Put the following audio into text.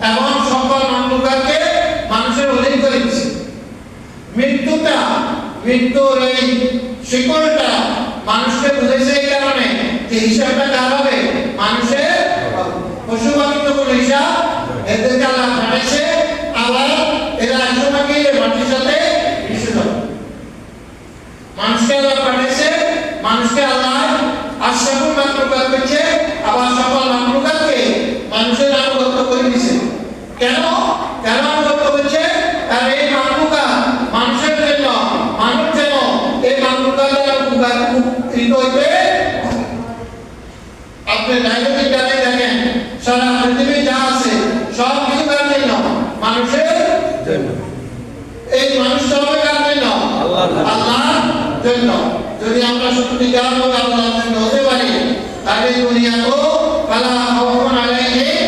এবং সকল মাখলুকাতকে মানুষের অধীন করে দিয়েছে। মৃত্যুর এই শিকড়টা মানুষকে বুঝেছে এই কারণে যে হিসাবটা কার হবে, মানুষের। পশু পাখি তো কোনো হিসাব এদেরকে আল্লাহ পাঠাইছে, আবার এরা একসময় গিয়ে মাটির সাথে মিশে যাবে। মানুষকে আল্লাহ পাঠাইছে, মানুষকে আল্লাহ আশরাফুল মাখলুকাত করছে, আবার সকল মাখলুকাতকে মানুষের আনুগত্য করে দিয়েছে। কেন আনুগত্য করছে? কারণ এই মাখলুকাত মানুষের জন্য, মানুষ যেন এই মাখলুকাতের উপকৃত হইতে। আপনি ডায়াবেটিক ডায়াবেটিক দেখেন, সারা পৃথিবী যা আছে সব কিছু কার জন্য? মানুষের জন্য। এই মানুষটা হবে কার জন্য? আল্লাহর জন্য। যদি আমরা সত্যিকারভাবে আল্লাহর জন্য হতে পারি, তাহলে দুনিয়া তো কালা খাউফুন আলাইহিম